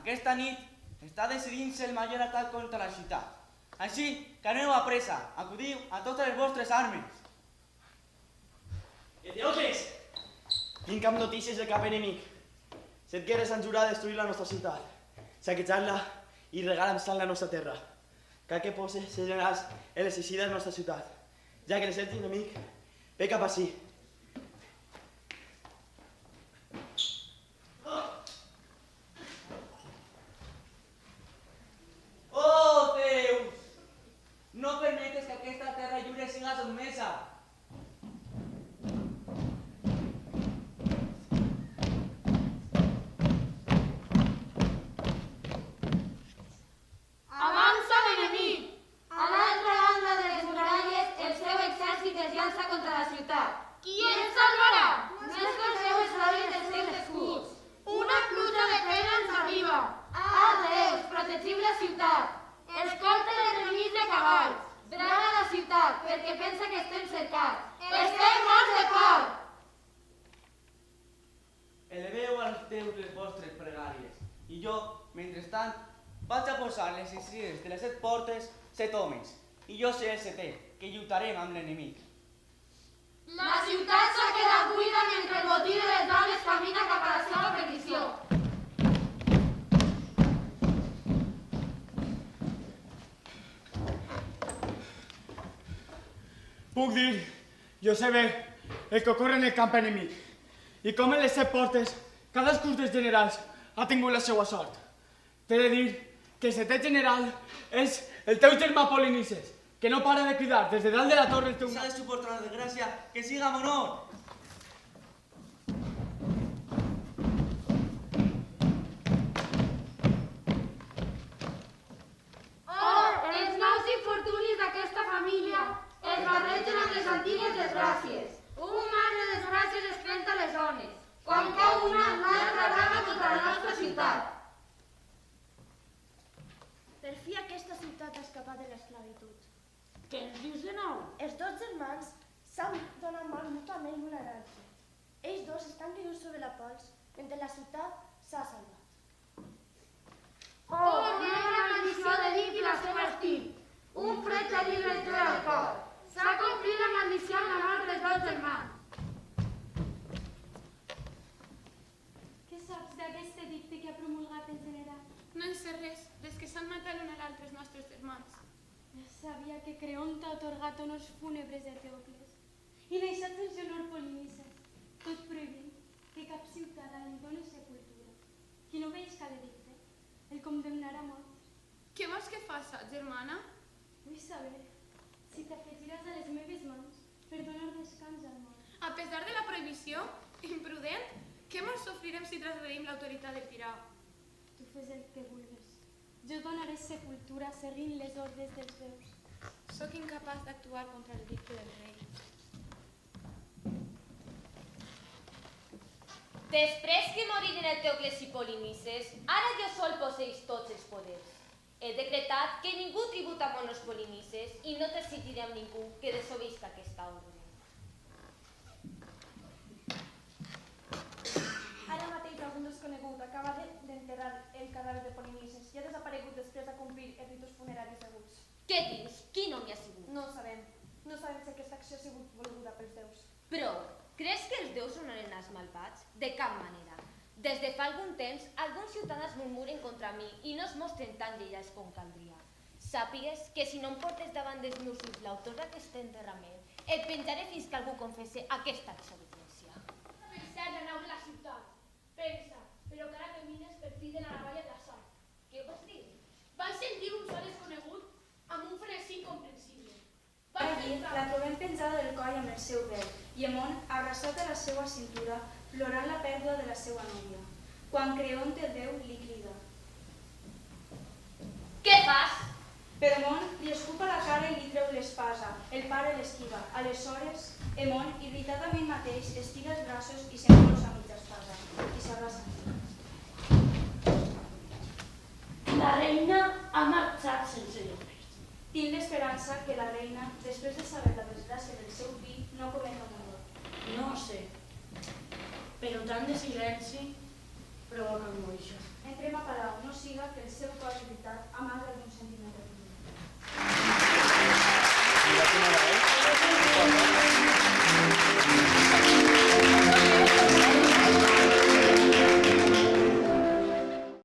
aquesta nit està decidint-se el major atac contra la ciutat. Així que aneu a pressa, acudiu a totes les vostres armes. Eteocles! Tinc cap notícies del cap enemic. 7 guerres han jurat destruir la nostra ciutat, saquejar-la i regar amb sang la nostra terra. Cal que pose ser generals en les eixides de la nostra ciutat, ja que l'exèrcit enemic ve cap ací. Oh, Zeus! No permetes que aquesta terra lliure siga sotmesa. Avança l'enemic! A l'altra banda de les muralles, el seu exèrcit es llança contra la ciutat. Qui ens salvarà? No és que el seu eslòric dels seus escuts. Una pluja de pena ens arriba. Ah, Déus, protegiu la ciutat. Escolta l'enemic de cavalls. Draga la ciutat, perquè pensa que estem cercats. Estem morts de por! Eleveu als déus les vostres pregàries. I jo, mentrestant, vaig a posar les eixides de les 7 portes 7 homes. I jo seré el 7è, que lluitarem amb l'enemic. La ciutat s'ha quedat buida mentre el botí de les dones camina cap a la seva perdició. Puc dir, jo sé bé el que ocorre en el camp enemic i com en les 7 portes cadascun dels generals ha tingut la seva sort. T'he de dir que el 7è general és el teu germà Polinices, que no para de cridar des de dalt de la torre el teu S'ha de suportar la desgràcia que siga amb honor. Oh, els nous infortunis d'aquesta família es barregen amb les antigues desgràcies. Un mar de desgràcies es crenta les zones. Quan cau una, l'altra brama contra la nostra ciutat. Per fi aquesta ciutat ha escapat de l'esclavitud. Què ens dius de nou? Els 2 germans s'han donat mal mútuament l'un a l'altre. Ells dos estan caiguts sobre la pols, mentre la ciutat s'ha salvat. Oh, negra maldició de dit i la seva estil. Un fred terrible ens dura al cor. S'ha complit la maldició amb la mort dels 2 germans. Què saps d'aquest edicte que ha promulgat el general? No en sé res, des que s'han matat l'un a l'altre els nostres germans. Sabia que Creont ha atorgat honors fúnebres a Teocles i deixat sense honor Polinices, tot prohibint que cap ciutadà li doni sepultura. Qui no obeixi l'edicte, el condemnarà a mort. Què vols que faça, germana? Vull saber si t'afegiràs a les meves mans per donar descans al mort. A pesar de la prohibició, imprudent, què molt sofrirem si trasgredim l'autoritat del tirà? Tu fes el que vulguis. Jo donaré sepultura seguint les ordres dels déus. Sóc incapaç d'actuar contra l'edicte del rei. Després que moriren el Teocles i Polinices, ara jo sol posseix tots els poders. He decretat que ningú tributa amb honors Polinices i no t'exigiré amb ningú que desobeixi aquesta ordre. Ara mateix algun desconegut acaba d'enterrar el cadàver de Polinices i ha desaparegut després de complir els ritus funeraris deguts. Què dius? Qui no m'hi ha sigut? No ho sabem. No sabem si aquesta acció ha sigut volguda pels déus. Però, creus que els déus honoren els malvats? De cap manera. Des de fa algun temps, alguns ciutadans murmuren contra mi i no es mostren tan lleials com caldria. Sàpigues que si no em portes davant dels meus ulls l'autor d'aquest enterrament, et penjaré fins que algú confesse aquesta desobediència. Pensar d'anar a la ciutat. Pensa, però que ara camines per fi de la navalla de la sang. Què vols dir? Van sentir un so desconegut amb un frenesí incomprensible. Allí la trobem penjada del coll amb el seu vel i Hemon abraçat a la seva cintura, plorant la pèrdua de la seva nòvia. Quan Creont el déu li crida. Què fas? Però Hemon li escupa la cara i li treu l'espasa. El pare l'esquiva. Aleshores, Hemon, irritat amb ell mateix, estira els braços i s'enrosa mig espasa i s'abraça. La reina ha marxat sense lloguers. Tinc l'esperança que la reina, després de saber la desgràcia del seu fill, no cometa un error. No ho sé, però tant de silenci provoca angoixa. Entrem a palau, no siga que els seus